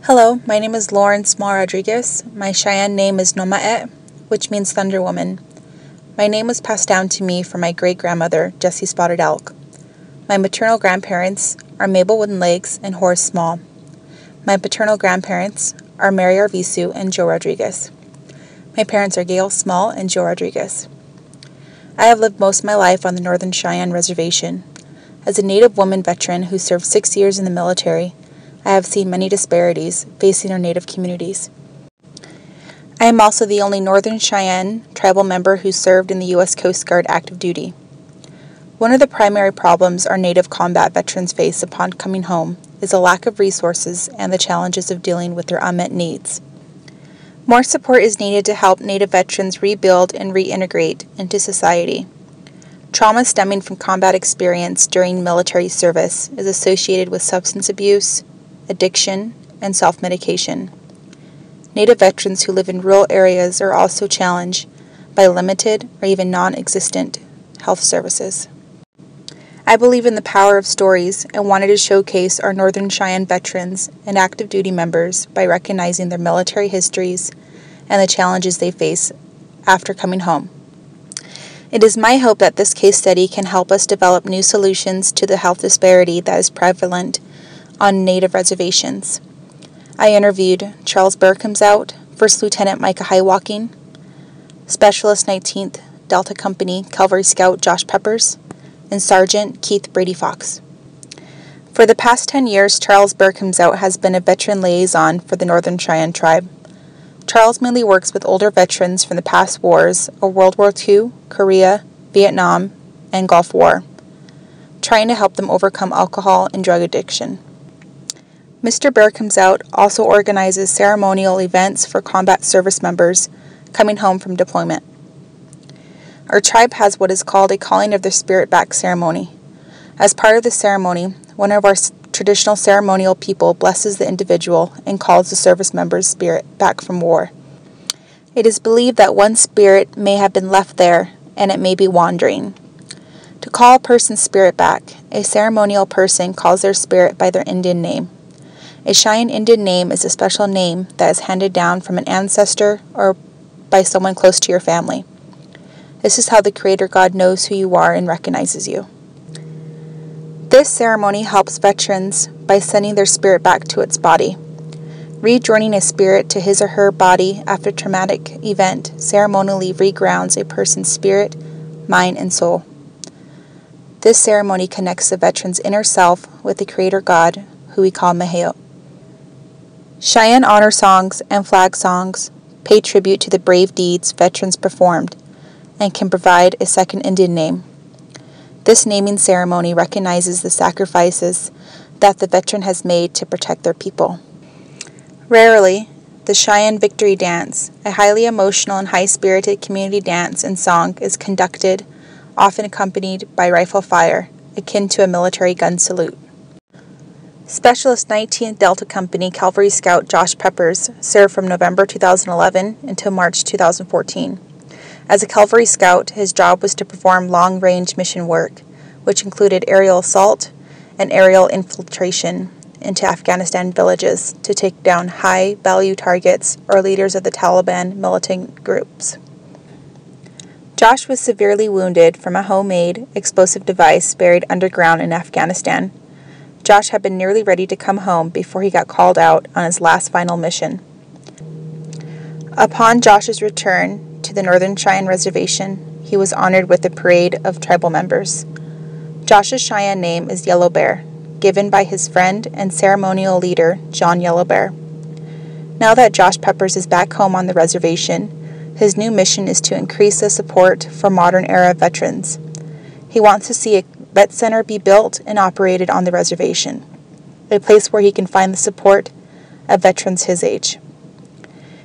Hello, my name is Lauren Small Rodriguez. My Cheyenne name is Nomaet, which means Thunder Woman. My name was passed down to me from my great-grandmother, Jessie Spotted Elk. My maternal grandparents are Mabel Wooden Legs and Horace Small. My paternal grandparents are Mary Arvisu and Joe Rodriguez. My parents are Gail Small and Joe Rodriguez. I have lived most of my life on the Northern Cheyenne Reservation. As a Native woman veteran who served 6 years in the military, I have seen many disparities facing our Native communities. I am also the only Northern Cheyenne tribal member who served in the U.S. Coast Guard active duty. One of the primary problems our Native combat veterans face upon coming home is a lack of resources and the challenges of dealing with their unmet needs. More support is needed to help Native veterans rebuild and reintegrate into society. Trauma stemming from combat experience during military service is associated with substance abuse, addiction, and self-medication. Native veterans who live in rural areas are also challenged by limited or even non-existent health services. I believe in the power of stories and wanted to showcase our Northern Cheyenne veterans and active duty members by recognizing their military histories and the challenges they face after coming home. It is my hope that this case study can help us develop new solutions to the health disparity that is prevalent on Native reservations. I interviewed Charles Burcombs-Out, First Lieutenant Micah Highwalking, Specialist 19th Delta Company Cavalry Scout Josh Peppers, and Sergeant Keith Brady Fox. For the past 10 years, Charles Burcombs-Out has been a veteran liaison for the Northern Cheyenne tribe. Charles mainly works with older veterans from the past wars of World War II, Korea, Vietnam, and Gulf War, trying to help them overcome alcohol and drug addiction. Mr. Burcombs-Out also organizes ceremonial events for combat service members coming home from deployment. Our tribe has what is called a calling of the spirit back ceremony. As part of the ceremony, one of our traditional ceremonial people blesses the individual and calls the service member's spirit back from war. It is believed that one spirit may have been left there and it may be wandering. To call a person's spirit back, a ceremonial person calls their spirit by their Indian name. A Cheyenne Indian name is a special name that is handed down from an ancestor or by someone close to your family. This is how the Creator God knows who you are and recognizes you. This ceremony helps veterans by sending their spirit back to its body. Rejoining a spirit to his or her body after a traumatic event ceremonially regrounds a person's spirit, mind, and soul. This ceremony connects the veteran's inner self with the Creator God, who we call Maheo. Cheyenne honor songs and flag songs pay tribute to the brave deeds veterans performed and can provide a second Indian name. This naming ceremony recognizes the sacrifices that the veteran has made to protect their people. Rarely, the Cheyenne Victory Dance, a highly emotional and high-spirited community dance and song, is conducted, often accompanied by rifle fire, akin to a military gun salute. Specialist 19th Delta Company Cavalry Scout Josh Peppers served from November 2011 until March 2014. As a Cavalry Scout, his job was to perform long-range mission work, which included aerial assault and aerial infiltration into Afghanistan villages to take down high-value targets or leaders of the Taliban militant groups. Josh was severely wounded from a homemade explosive device buried underground in Afghanistan. Josh had been nearly ready to come home before he got called out on his last final mission. Upon Josh's return to the Northern Cheyenne Reservation, he was honored with a parade of tribal members. Josh's Cheyenne name is Yellow Bear, given by his friend and ceremonial leader, John Yellow Bear. Now that Josh Peppers is back home on the reservation, his new mission is to increase the support for modern-era veterans. He wants to see a vet center be built and operated on the reservation, a place where he can find the support of veterans his age.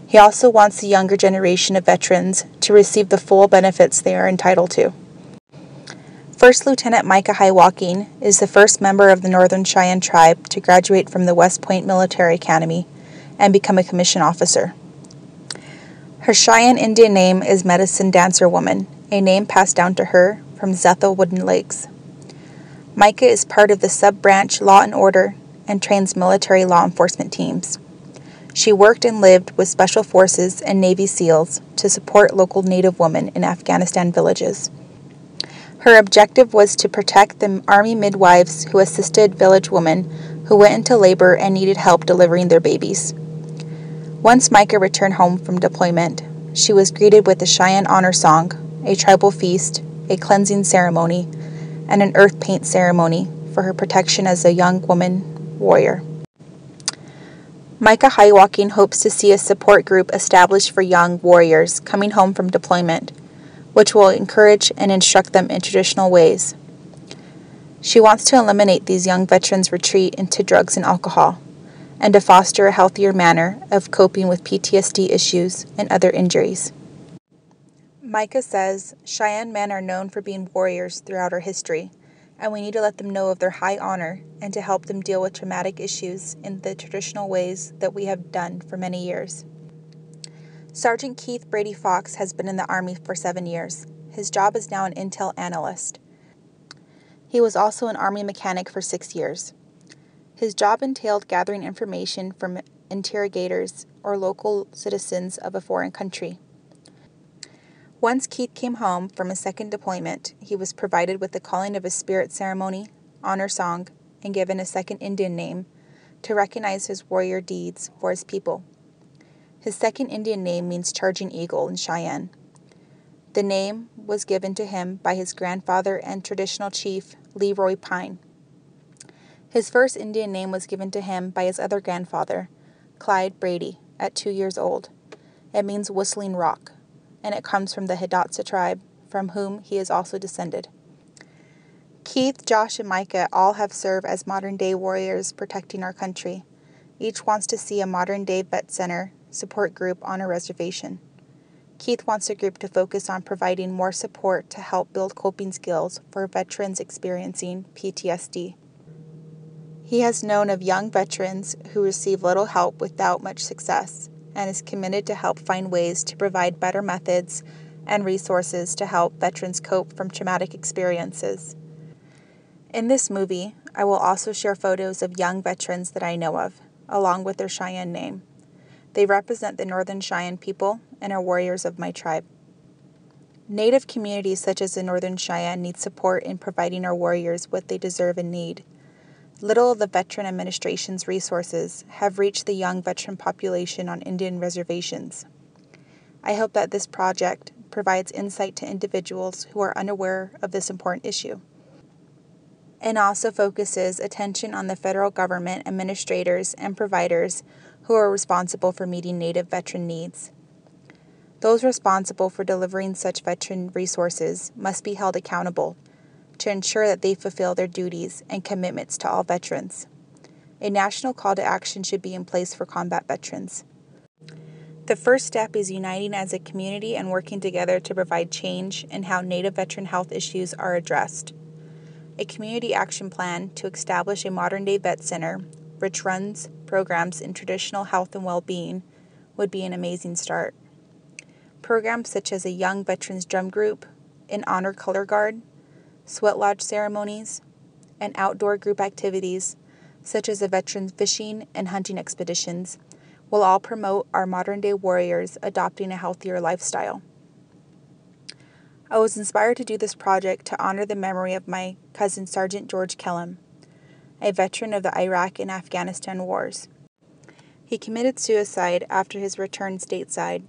He also wants the younger generation of veterans to receive the full benefits they are entitled to. First Lieutenant Micah Highwalking is the first member of the Northern Cheyenne tribe to graduate from the West Point Military Academy and become a commissioned officer. Her Cheyenne Indian name is Medicine Dancer Woman, a name passed down to her from Zetha Wooden Legs. Micah is part of the sub-branch Law and Order and trains military law enforcement teams. She worked and lived with Special Forces and Navy SEALs to support local Native women in Afghanistan villages. Her objective was to protect the Army midwives who assisted village women who went into labor and needed help delivering their babies. Once Micah returned home from deployment, she was greeted with a Cheyenne honor song, a tribal feast, a cleansing ceremony, and an earth paint ceremony for her protection as a young woman warrior. Micah Highwalking hopes to see a support group established for young warriors coming home from deployment, which will encourage and instruct them in traditional ways. She wants to eliminate these young veterans' retreat into drugs and alcohol, and to foster a healthier manner of coping with PTSD issues and other injuries. Micah says, Cheyenne men are known for being warriors throughout our history, and we need to let them know of their high honor and to help them deal with traumatic issues in the traditional ways that we have done for many years. Sergeant Keith Brady Fox has been in the Army for 7 years. His job is now an intel analyst. He was also an Army mechanic for 6 years. His job entailed gathering information from interrogators or local citizens of a foreign country. Once Keith came home from his second deployment, he was provided with the calling of a spirit ceremony, honor song, and given a second Indian name to recognize his warrior deeds for his people. His second Indian name means charging eagle in Cheyenne. The name was given to him by his grandfather and traditional chief, Leroy Pine. His first Indian name was given to him by his other grandfather, Clyde Brady, at 2 years old. It means whistling rock, and it comes from the Hidatsa tribe, from whom he is also descended. Keith, Josh, and Micah all have served as modern-day warriors protecting our country. Each wants to see a modern-day vet center support group on a reservation. Keith wants a group to focus on providing more support to help build coping skills for veterans experiencing PTSD. He has known of young veterans who receive little help without much success, and is committed to help find ways to provide better methods and resources to help veterans cope from traumatic experiences. In this movie, I will also share photos of young veterans that I know of, along with their Cheyenne name. They represent the Northern Cheyenne people and are warriors of my tribe. Native communities such as the Northern Cheyenne need support in providing our warriors what they deserve and need. Little of the Veteran Administration's resources have reached the young veteran population on Indian reservations. I hope that this project provides insight to individuals who are unaware of this important issue, and also focuses attention on the federal government administrators and providers who are responsible for meeting Native veteran needs. Those responsible for delivering such veteran resources must be held accountable to ensure that they fulfill their duties and commitments to all veterans. A national call to action should be in place for combat veterans. The first step is uniting as a community and working together to provide change in how Native veteran health issues are addressed. A community action plan to establish a modern-day vet center, which runs programs in traditional health and well-being, would be an amazing start. Programs such as a young veterans drum group, an honor color guard, sweat lodge ceremonies, and outdoor group activities such as a veterans fishing and hunting expeditions will all promote our modern-day warriors adopting a healthier lifestyle. I was inspired to do this project to honor the memory of my cousin Sergeant George Kellum, a veteran of the Iraq and Afghanistan wars. He committed suicide after his return stateside.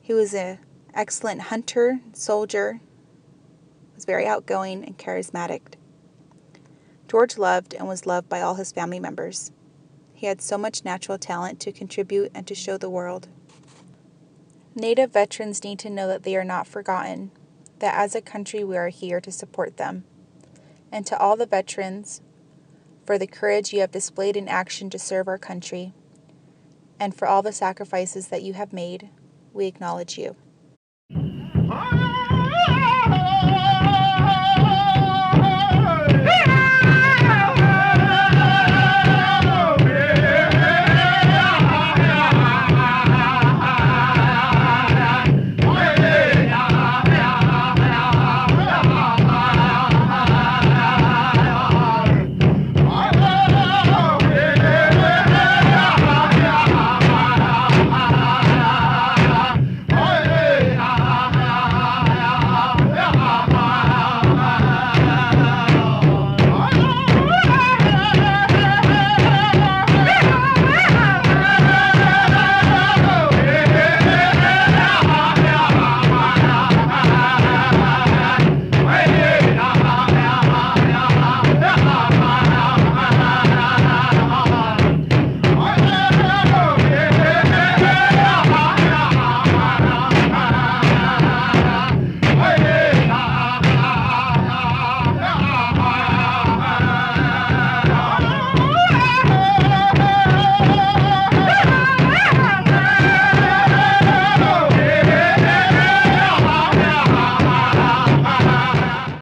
He was an excellent hunter, soldier, was very outgoing and charismatic. George loved and was loved by all his family members. He had so much natural talent to contribute and to show the world. Native veterans need to know that they are not forgotten, that as a country we are here to support them. And to all the veterans, for the courage you have displayed in action to serve our country, and for all the sacrifices that you have made, we acknowledge you.